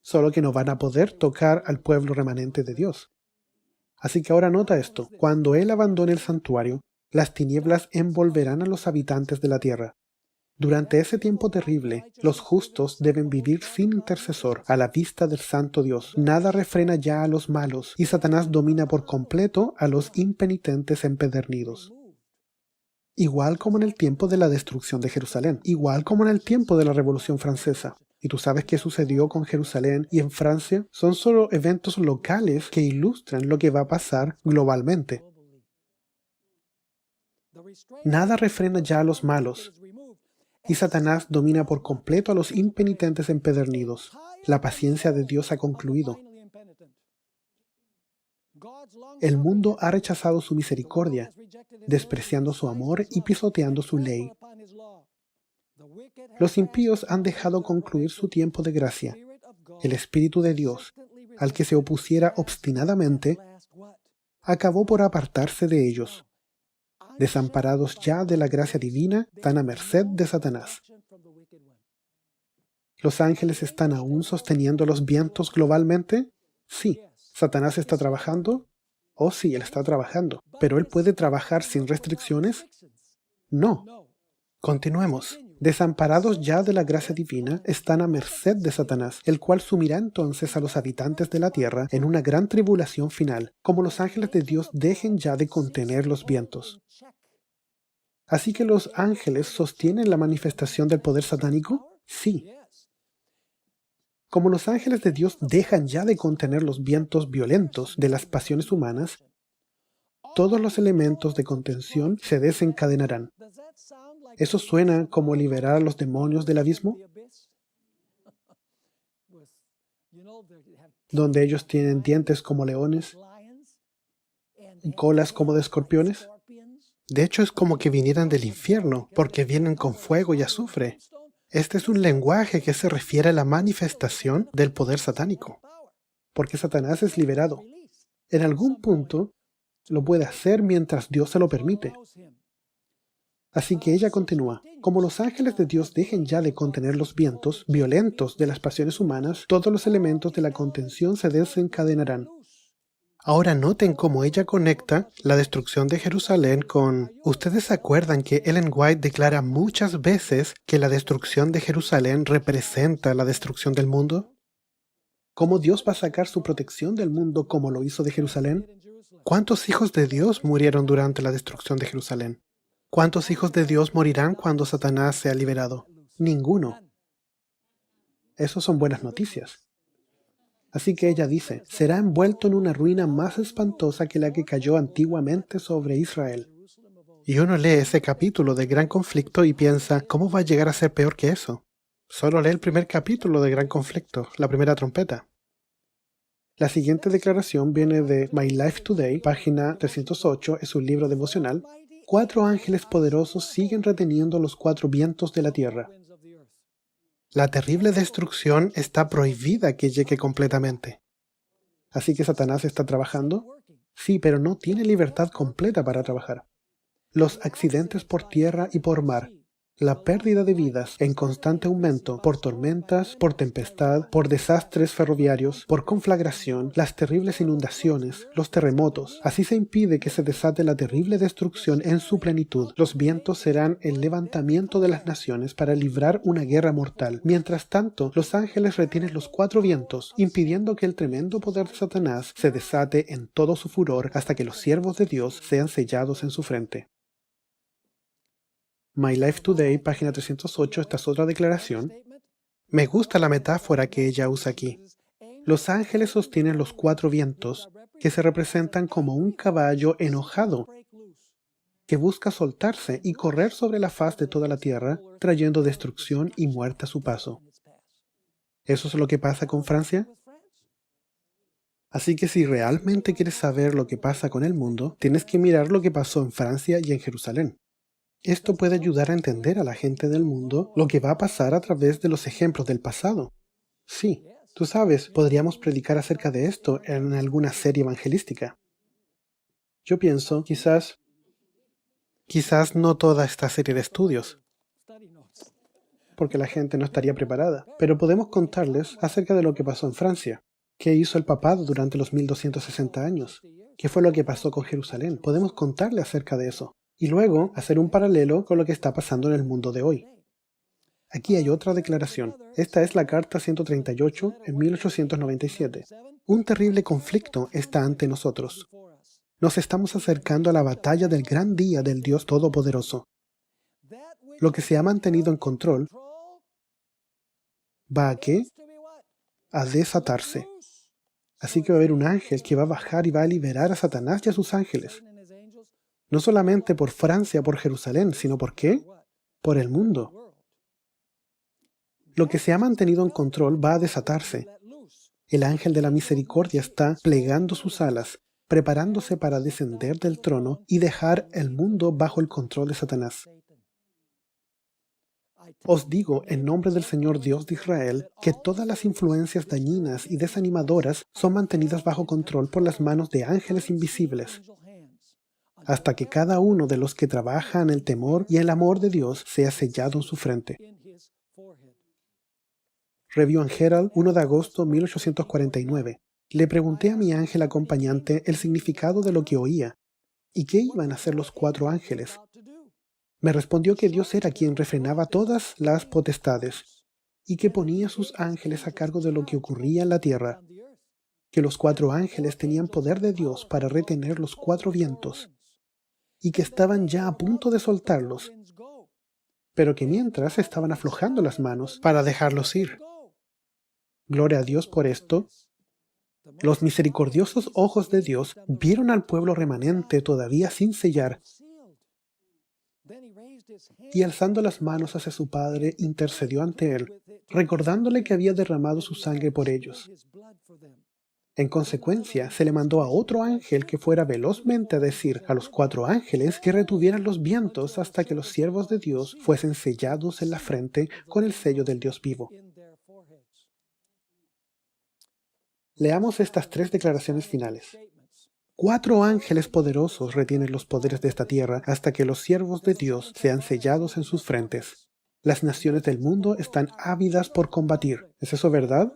solo que no van a poder tocar al pueblo remanente de Dios. Así que ahora nota esto. Cuando él abandone el santuario, las tinieblas envolverán a los habitantes de la tierra. Durante ese tiempo terrible, los justos deben vivir sin intercesor a la vista del santo Dios. Nada refrena ya a los malos y Satanás domina por completo a los impenitentes empedernidos. igual como en el tiempo de la destrucción de Jerusalén, igual como en el tiempo de la Revolución Francesa. ¿Y tú sabes qué sucedió con Jerusalén y en Francia? Son solo eventos locales que ilustran lo que va a pasar globalmente. Nada refrena ya a los malos, y Satanás domina por completo a los impenitentes empedernidos. La paciencia de Dios ha concluido. El mundo ha rechazado su misericordia, despreciando su amor y pisoteando su ley. Los impíos han dejado concluir su tiempo de gracia. El Espíritu de Dios, al que se opusiera obstinadamente, acabó por apartarse de ellos. Desamparados ya de la gracia divina, están a merced de Satanás. ¿Los ángeles están aún sosteniendo los vientos globalmente? Sí. ¿Satanás está trabajando? Oh, sí, él está trabajando. ¿Pero él puede trabajar sin restricciones? No. Continuemos. Desamparados ya de la gracia divina, están a merced de Satanás, el cual sumirá entonces a los habitantes de la tierra en una gran tribulación final, como los ángeles de Dios dejen ya de contener los vientos. ¿Así que los ángeles sostienen la manifestación del poder satánico? Sí. Como los ángeles de Dios dejan ya de contener los vientos violentos de las pasiones humanas, todos los elementos de contención se desencadenarán. ¿Eso suena como liberar a los demonios del abismo? Donde ellos tienen dientes como leones y colas como de escorpiones. De hecho, es como que vinieran del infierno, porque vienen con fuego y azufre. Este es un lenguaje que se refiere a la manifestación del poder satánico, porque Satanás es liberado. En algún punto, lo puede hacer mientras Dios se lo permite. Así que ella continúa. Como los ángeles de Dios dejen ya de contener los vientos violentos de las pasiones humanas, todos los elementos de la contención se desencadenarán. Ahora noten cómo ella conecta la destrucción de Jerusalén con... ¿Ustedes se acuerdan que Ellen White declara muchas veces que la destrucción de Jerusalén representa la destrucción del mundo? ¿Cómo Dios va a sacar su protección del mundo como lo hizo de Jerusalén? ¿Cuántos hijos de Dios murieron durante la destrucción de Jerusalén? ¿Cuántos hijos de Dios morirán cuando Satanás sea liberado? Ninguno. Esas son buenas noticias. Así que ella dice, será envuelto en una ruina más espantosa que la que cayó antiguamente sobre Israel. Y uno lee ese capítulo de Gran Conflicto y piensa, ¿cómo va a llegar a ser peor que eso? Solo lee el primer capítulo de Gran Conflicto, la primera trompeta. La siguiente declaración viene de My Life Today, página 308, es un libro devocional. 4 ángeles poderosos siguen reteniendo los 4 vientos de la tierra. La terrible destrucción está prohibida que llegue completamente. ¿Así que Satanás está trabajando? Sí, pero no tiene libertad completa para trabajar. Los accidentes por tierra y por mar, la pérdida de vidas en constante aumento por tormentas, por tempestad, por desastres ferroviarios, por conflagración, las terribles inundaciones, los terremotos. Así se impide que se desate la terrible destrucción en su plenitud. Los vientos serán el levantamiento de las naciones para librar una guerra mortal. Mientras tanto, los ángeles retienen los 4 vientos, impidiendo que el tremendo poder de Satanás se desate en todo su furor hasta que los siervos de Dios sean sellados en su frente. My Life Today, página 308, esta es otra declaración. Me gusta la metáfora que ella usa aquí. Los ángeles sostienen los 4 vientos, que se representan como un caballo enojado, que busca soltarse y correr sobre la faz de toda la tierra, trayendo destrucción y muerte a su paso. ¿Eso es lo que pasa con Francia? Así que si realmente quieres saber lo que pasa con el mundo, tienes que mirar lo que pasó en Francia y en Jerusalén. Esto puede ayudar a entender a la gente del mundo lo que va a pasar a través de los ejemplos del pasado. Sí, tú sabes, podríamos predicar acerca de esto en alguna serie evangelística. Yo pienso, quizás no toda esta serie de estudios, porque la gente no estaría preparada, pero podemos contarles acerca de lo que pasó en Francia. ¿Qué hizo el papado durante los 1260 años? ¿Qué fue lo que pasó con Jerusalén? Podemos contarle acerca de eso. Y luego hacer un paralelo con lo que está pasando en el mundo de hoy. Aquí hay otra declaración. Esta es la Carta 138 en 1897. Un terrible conflicto está ante nosotros. Nos estamos acercando a la batalla del gran día del Dios Todopoderoso. Lo que se ha mantenido en control va a ¿qué? A desatarse. Así que va a haber un ángel que va a bajar y va a liberar a Satanás y a sus ángeles. No solamente por Francia, por Jerusalén, sino ¿por qué? Por el mundo. Lo que se ha mantenido en control va a desatarse. El ángel de la misericordia está plegando sus alas, preparándose para descender del trono y dejar el mundo bajo el control de Satanás. Os digo, en nombre del Señor Dios de Israel, que todas las influencias dañinas y desanimadoras son mantenidas bajo control por las manos de ángeles invisibles, hasta que cada uno de los que trabaja en el temor y el amor de Dios sea sellado en su frente. Review and Herald, 1 de agosto 1849. Le pregunté a mi ángel acompañante el significado de lo que oía y qué iban a hacer los 4 ángeles. Me respondió que Dios era quien refrenaba todas las potestades y que ponía sus ángeles a cargo de lo que ocurría en la tierra, que los 4 ángeles tenían poder de Dios para retener los 4 vientos y que estaban ya a punto de soltarlos, pero que mientras estaban aflojando las manos para dejarlos ir. Gloria a Dios por esto. Los misericordiosos ojos de Dios vieron al pueblo remanente todavía sin sellar, y alzando las manos hacia su Padre, intercedió ante él, recordándole que había derramado su sangre por ellos. En consecuencia, se le mandó a otro ángel que fuera velozmente a decir a los 4 ángeles que retuvieran los vientos hasta que los siervos de Dios fuesen sellados en la frente con el sello del Dios vivo. Leamos estas 3 declaraciones finales. 4 ángeles poderosos retienen los poderes de esta tierra hasta que los siervos de Dios sean sellados en sus frentes. Las naciones del mundo están ávidas por combatir. ¿Es eso verdad?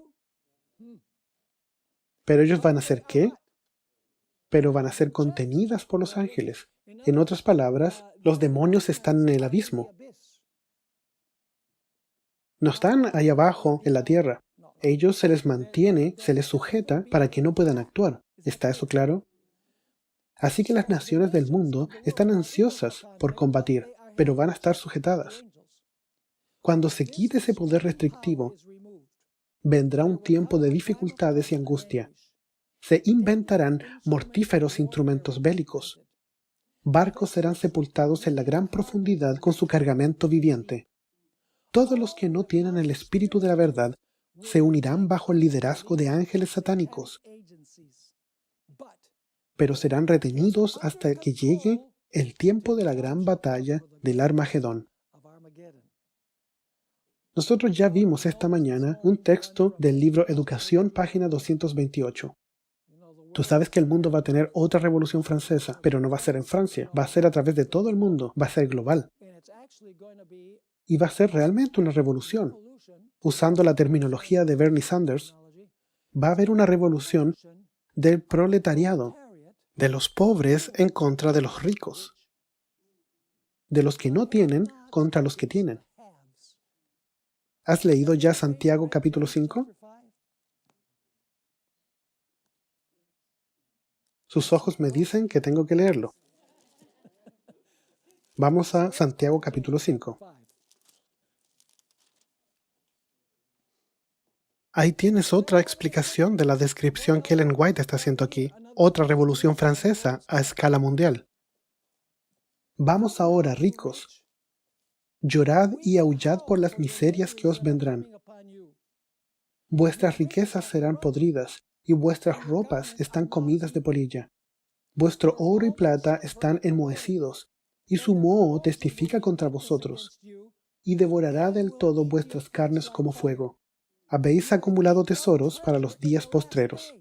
¿Pero ellos van a ser qué? Pero van a ser contenidas por los ángeles. En otras palabras, los demonios están en el abismo. No están ahí abajo en la tierra. Ellos se les mantiene, se les sujeta para que no puedan actuar. ¿Está eso claro? Así que las naciones del mundo están ansiosas por combatir, pero van a estar sujetadas. Cuando se quite ese poder restrictivo, vendrá un tiempo de dificultades y angustia. Se inventarán mortíferos instrumentos bélicos. Barcos serán sepultados en la gran profundidad con su cargamento viviente. Todos los que no tienen el espíritu de la verdad se unirán bajo el liderazgo de ángeles satánicos, pero serán retenidos hasta que llegue el tiempo de la gran batalla del Armagedón. Nosotros ya vimos esta mañana un texto del libro Educación, página 228. Tú sabes que el mundo va a tener otra revolución francesa, pero no va a ser en Francia, va a ser a través de todo el mundo, va a ser global. Y va a ser realmente una revolución. Usando la terminología de Bernie Sanders, va a haber una revolución del proletariado, de los pobres en contra de los ricos, de los que no tienen contra los que tienen. ¿Has leído ya Santiago capítulo 5? Sus ojos me dicen que tengo que leerlo. Vamos a Santiago capítulo 5. Ahí tienes otra explicación de la descripción que Ellen White está haciendo aquí. Otra revolución francesa a escala mundial. Vamos ahora, ricos. Llorad y aullad por las miserias que os vendrán. Vuestras riquezas serán podridas, y vuestras ropas están comidas de polilla. Vuestro oro y plata están enmohecidos, y su moho testifica contra vosotros, y devorará del todo vuestras carnes como fuego. Habéis acumulado tesoros para los días postreros.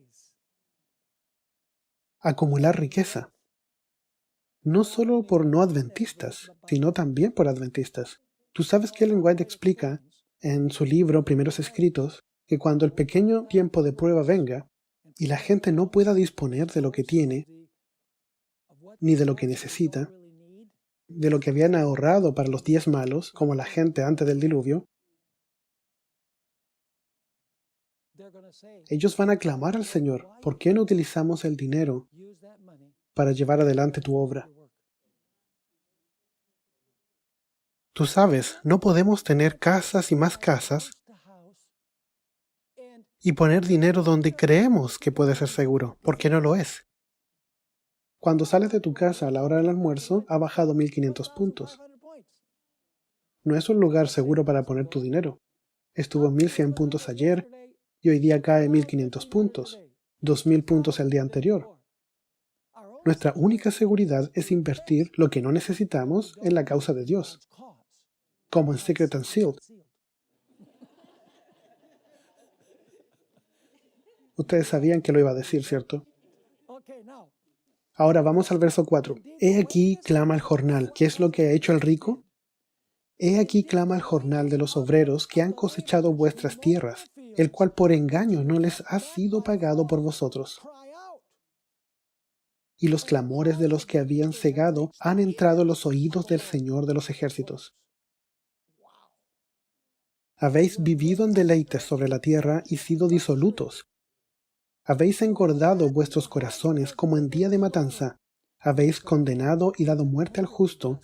Acumular riqueza. No solo por no adventistas, sino también por adventistas. Tú sabes que Ellen White explica en su libro Primeros Escritos que cuando el pequeño tiempo de prueba venga y la gente no pueda disponer de lo que tiene, ni de lo que necesita, de lo que habían ahorrado para los días malos, como la gente antes del diluvio, ellos van a clamar al Señor, ¿por qué no utilizamos el dinero para llevar adelante tu obra. Tú sabes, no podemos tener casas y más casas y poner dinero donde creemos que puede ser seguro, porque no lo es. Cuando sales de tu casa a la hora del almuerzo, ha bajado 1500 puntos. No es un lugar seguro para poner tu dinero. Estuvo en 1100 puntos ayer y hoy día cae 1500 puntos, 2000 puntos el día anterior. Nuestra única seguridad es invertir lo que no necesitamos en la causa de Dios, como en Secret and Sealed. Ustedes sabían que lo iba a decir, ¿cierto? Ahora vamos al verso 4. He aquí clama el jornal. ¿Qué es lo que ha hecho el rico? He aquí clama el jornal de los obreros que han cosechado vuestras tierras, el cual por engaño no les ha sido pagado por vosotros. Y los clamores de los que habían cegado han entrado en los oídos del Señor de los ejércitos. Habéis vivido en deleites sobre la tierra y sido disolutos. Habéis engordado vuestros corazones como en día de matanza. Habéis condenado y dado muerte al justo,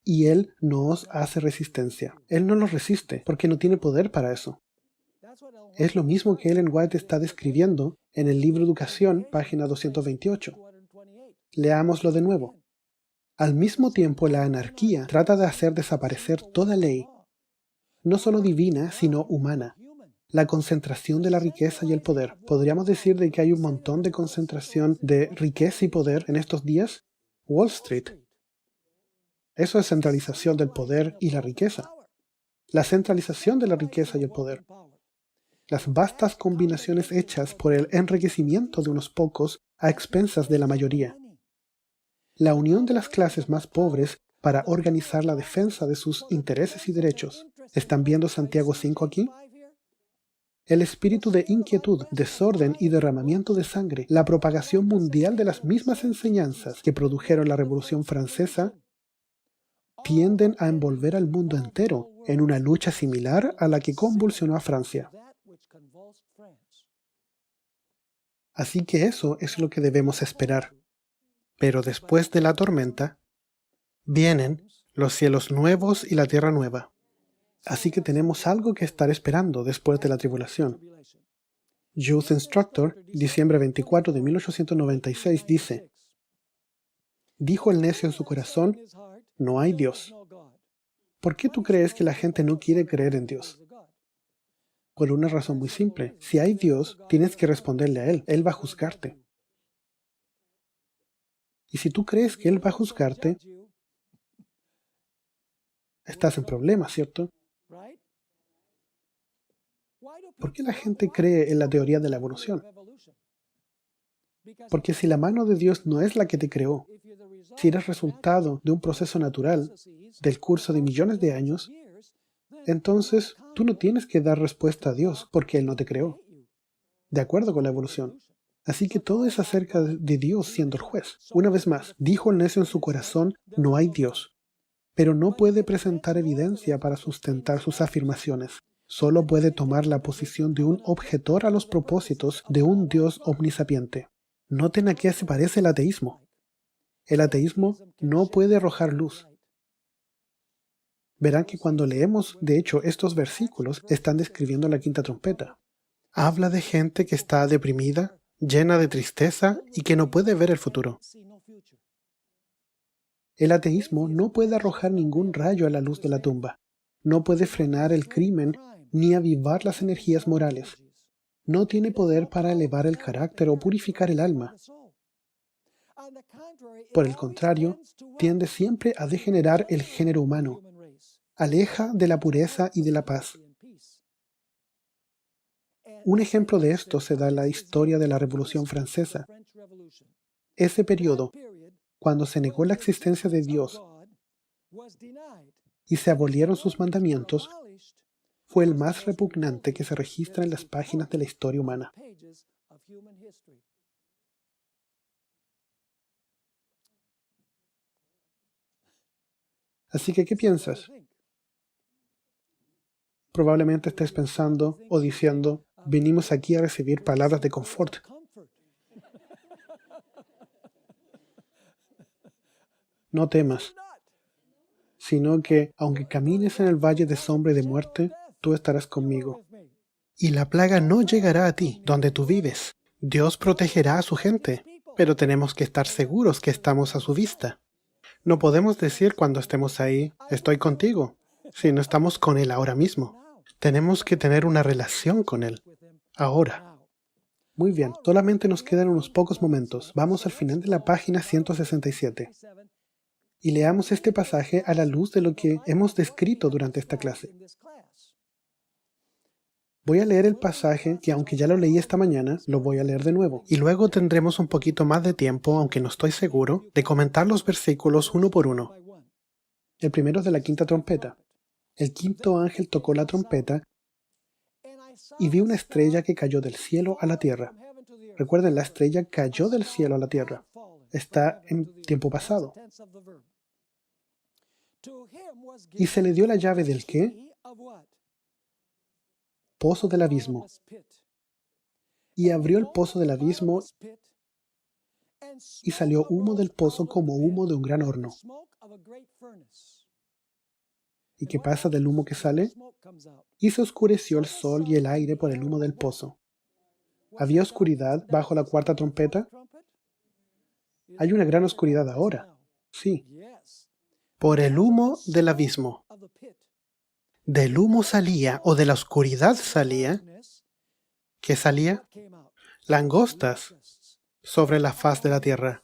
y él no os hace resistencia. Él no los resiste, porque no tiene poder para eso. Es lo mismo que Ellen White está describiendo en el libro Educación, página 228. Leámoslo de nuevo. Al mismo tiempo, la anarquía trata de hacer desaparecer toda ley, no solo divina, sino humana. La concentración de la riqueza y el poder. ¿Podríamos decir de que hay un montón de concentración de riqueza y poder en estos días? Wall Street. Eso es centralización del poder y la riqueza. La centralización de la riqueza y el poder. Las vastas combinaciones hechas por el enriquecimiento de unos pocos a expensas de la mayoría. La unión de las clases más pobres para organizar la defensa de sus intereses y derechos. ¿Están viendo Santiago 5 aquí? El espíritu de inquietud, desorden y derramamiento de sangre, la propagación mundial de las mismas enseñanzas que produjeron la Revolución Francesa, tienden a envolver al mundo entero en una lucha similar a la que convulsionó a Francia. Así que eso es lo que debemos esperar. Pero después de la tormenta, vienen los cielos nuevos y la tierra nueva. Así que tenemos algo que estar esperando después de la tribulación. Youth Instructor, diciembre 24 de 1896, dice: dijo el necio en su corazón, no hay Dios. ¿Por qué tú crees que la gente no quiere creer en Dios? Por una razón muy simple. Si hay Dios, tienes que responderle a Él. Él va a juzgarte. Y si tú crees que Él va a juzgarte, estás en problemas, ¿cierto? ¿Por qué la gente cree en la teoría de la evolución? Porque si la mano de Dios no es la que te creó, si eres resultado de un proceso natural, del curso de millones de años, entonces tú no tienes que dar respuesta a Dios porque Él no te creó, de acuerdo con la evolución. Así que todo es acerca de Dios siendo el juez. Una vez más, dijo el necio en su corazón, no hay Dios, pero no puede presentar evidencia para sustentar sus afirmaciones. Solo puede tomar la posición de un objetor a los propósitos de un Dios omnisapiente. Noten a qué se parece el ateísmo. El ateísmo no puede arrojar luz. Verán que cuando leemos, de hecho, estos versículos están describiendo la quinta trompeta. Habla de gente que está deprimida, llena de tristeza y que no puede ver el futuro. El ateísmo no puede arrojar ningún rayo a la luz de la tumba. No puede frenar el crimen ni avivar las energías morales. No tiene poder para elevar el carácter o purificar el alma. Por el contrario, tiende siempre a degenerar el género humano. Aleja de la pureza y de la paz. Un ejemplo de esto se da en la historia de la Revolución Francesa. Ese periodo, cuando se negó la existencia de Dios y se abolieron sus mandamientos, fue el más repugnante que se registra en las páginas de la historia humana. Así que, ¿qué piensas? Probablemente estés pensando o diciendo, venimos aquí a recibir palabras de confort. no temas, sino que, aunque camines en el valle de sombra y de muerte, tú estarás conmigo. Y la plaga no llegará a ti, donde tú vives. Dios protegerá a su gente, pero tenemos que estar seguros que estamos a su vista. No podemos decir cuando estemos ahí, estoy contigo, si no estamos con Él ahora mismo. Tenemos que tener una relación con Él, ahora. Muy bien, solamente nos quedan unos pocos momentos. Vamos al final de la página 167. Y leamos este pasaje a la luz de lo que hemos descrito durante esta clase. Voy a leer el pasaje que, aunque ya lo leí esta mañana, lo voy a leer de nuevo. Y luego tendremos un poquito más de tiempo, aunque no estoy seguro, de comentar los versículos uno por uno. El primero es de la quinta trompeta. El quinto ángel tocó la trompeta y vi una estrella que cayó del cielo a la tierra. Recuerden, la estrella cayó del cielo a la tierra. Está en tiempo pasado. Y se le dio la llave del ¿qué? Pozo del abismo. Y abrió el pozo del abismo y salió humo del pozo como humo de un gran horno. ¿Y qué pasa del humo que sale? Y se oscureció el sol y el aire por el humo del pozo. ¿Había oscuridad bajo la cuarta trompeta? Hay una gran oscuridad ahora. Sí. Por el humo del abismo. Del humo salía, o de la oscuridad salía, ¿qué salía? Langostas sobre la faz de la tierra.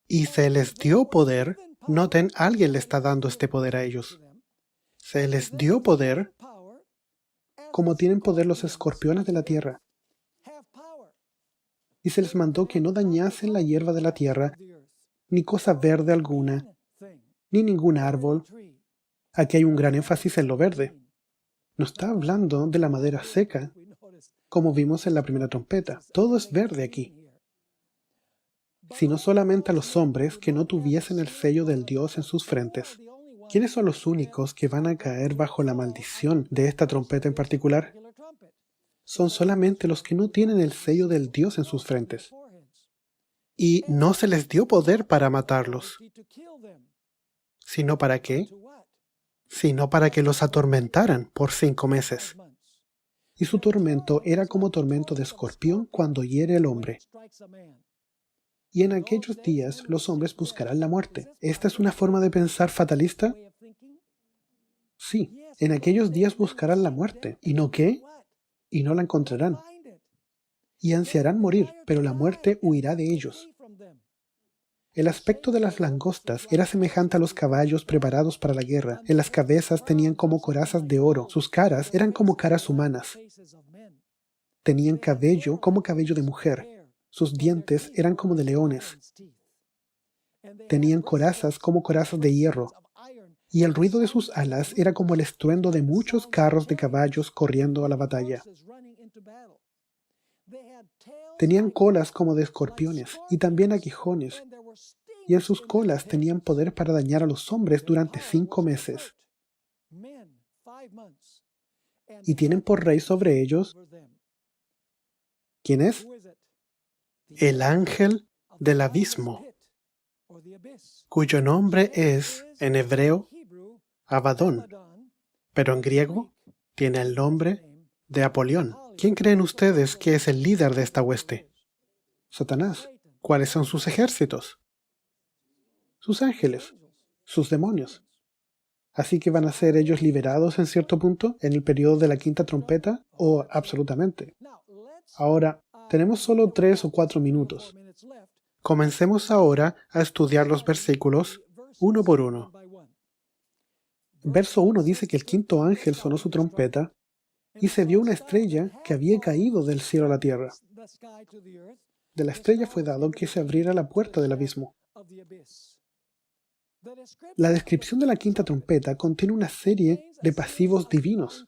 Y se les dio poder. Noten, alguien le está dando este poder a ellos. Se les dio poder como tienen poder los escorpiones de la tierra. Y se les mandó que no dañasen la hierba de la tierra, ni cosa verde alguna, ni ningún árbol. Aquí hay un gran énfasis en lo verde. No está hablando de la madera seca, como vimos en la primera trompeta. Todo es verde aquí. Sino solamente a los hombres que no tuviesen el sello del Dios en sus frentes. ¿Quiénes son los únicos que van a caer bajo la maldición de esta trompeta en particular? Son solamente los que no tienen el sello del Dios en sus frentes. Y no se les dio poder para matarlos. ¿Sino para qué? Sino para que los atormentaran por 5 meses. Y su tormento era como tormento de escorpión cuando hiere el hombre. Y en aquellos días los hombres buscarán la muerte. ¿Esta es una forma de pensar fatalista? Sí, en aquellos días buscarán la muerte. ¿Y no qué? Y no la encontrarán. Y ansiarán morir, pero la muerte huirá de ellos. El aspecto de las langostas era semejante a los caballos preparados para la guerra. En las cabezas tenían como corazas de oro. Sus caras eran como caras humanas. Tenían cabello como cabello de mujer. Sus dientes eran como de leones. Tenían corazas como corazas de hierro. Y el ruido de sus alas era como el estruendo de muchos carros de caballos corriendo a la batalla. Tenían colas como de escorpiones y también aguijones, y en sus colas tenían poder para dañar a los hombres durante 5 meses. Y tienen por rey sobre ellos, ¿quién es? El ángel del abismo, cuyo nombre es, en hebreo, Abadón, pero en griego tiene el nombre de Apolión. ¿Quién creen ustedes que es el líder de esta hueste? Satanás. ¿Cuáles son sus ejércitos? Sus ángeles, sus demonios. ¿Así que van a ser ellos liberados en cierto punto en el periodo de la quinta trompeta? ¿O absolutamente? Ahora, tenemos solo 3 o 4 minutos. Comencemos ahora a estudiar los versículos uno por uno. Verso 1 dice que el quinto ángel sonó su trompeta y se vio una estrella que había caído del cielo a la tierra. De la estrella fue dado que se abriera la puerta del abismo. La descripción de la quinta trompeta contiene una serie de pasivos divinos.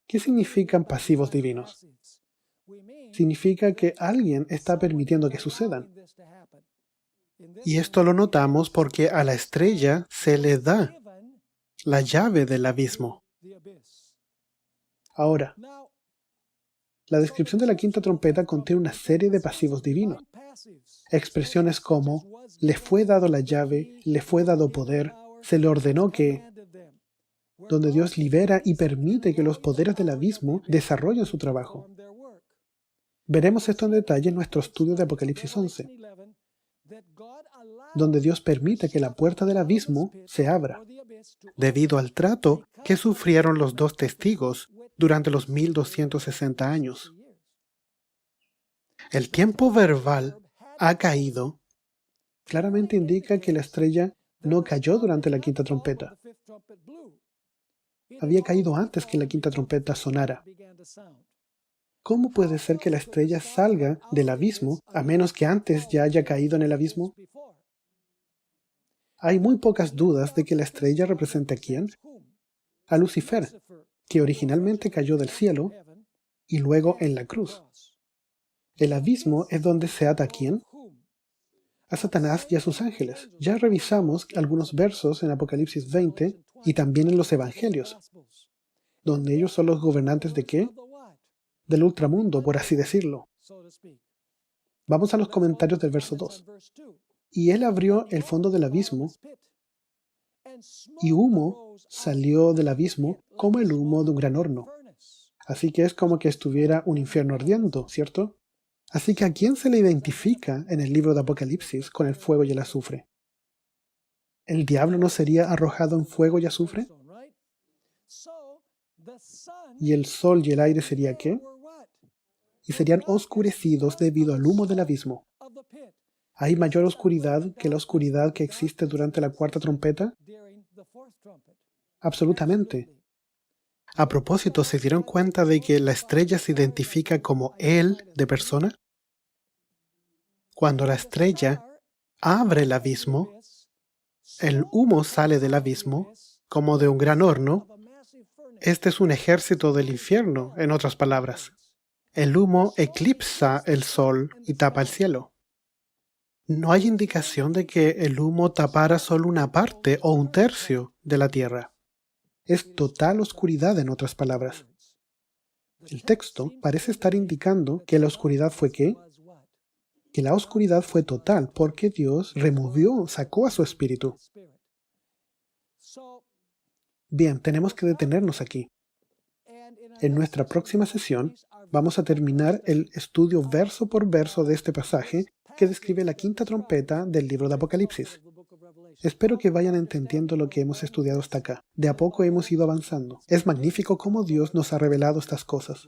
¿Qué significan pasivos divinos? Significa que alguien está permitiendo que sucedan. Y esto lo notamos porque a la estrella se le da la llave del abismo. Ahora, la descripción de la quinta trompeta contiene una serie de pasivos divinos. Expresiones como le fue dado la llave, le fue dado poder, se le ordenó que, donde Dios libera y permite que los poderes del abismo desarrollen su trabajo. Veremos esto en detalle en nuestro estudio de Apocalipsis 11, donde Dios permite que la puerta del abismo se abra, debido al trato que sufrieron los dos testigos durante los 1260 años. El tiempo verbal ha caído claramente indica que la estrella no cayó durante la quinta trompeta. Había caído antes que la quinta trompeta sonara. ¿Cómo puede ser que la estrella salga del abismo a menos que antes ya haya caído en el abismo? Hay muy pocas dudas de que la estrella represente a quién. A Lucifer, que originalmente cayó del cielo y luego en la cruz. El abismo es donde se ata a quién. A Satanás y a sus ángeles. Ya revisamos algunos versos en Apocalipsis 20 y también en los Evangelios, donde ellos son los gobernantes de ¿qué? Del ultramundo, por así decirlo. Vamos a los comentarios del verso 2. Y él abrió el fondo del abismo, y humo salió del abismo como el humo de un gran horno. Así que es como que estuviera un infierno ardiendo, ¿cierto? Así que ¿a quién se le identifica en el libro de Apocalipsis con el fuego y el azufre? ¿El diablo no sería arrojado en fuego y azufre? ¿Y el sol y el aire sería qué? Y serían oscurecidos debido al humo del abismo. ¿Hay mayor oscuridad que la oscuridad que existe durante la cuarta trompeta? Absolutamente. A propósito, ¿se dieron cuenta de que la estrella se identifica como él de persona? Cuando la estrella abre el abismo, el humo sale del abismo como de un gran horno. Este es un ejército del infierno, en otras palabras. El humo eclipsa el sol y tapa el cielo. No hay indicación de que el humo tapara solo una parte o un tercio de la tierra. Es total oscuridad, en otras palabras. El texto parece estar indicando que la oscuridad fue ¿qué? Que la oscuridad fue total porque Dios sacó a su espíritu. Bien, tenemos que detenernos aquí. En nuestra próxima sesión vamos a terminar el estudio verso por verso de este pasaje que describe la quinta trompeta del libro de Apocalipsis. Espero que vayan entendiendo lo que hemos estudiado hasta acá. De a poco hemos ido avanzando. Es magnífico cómo Dios nos ha revelado estas cosas.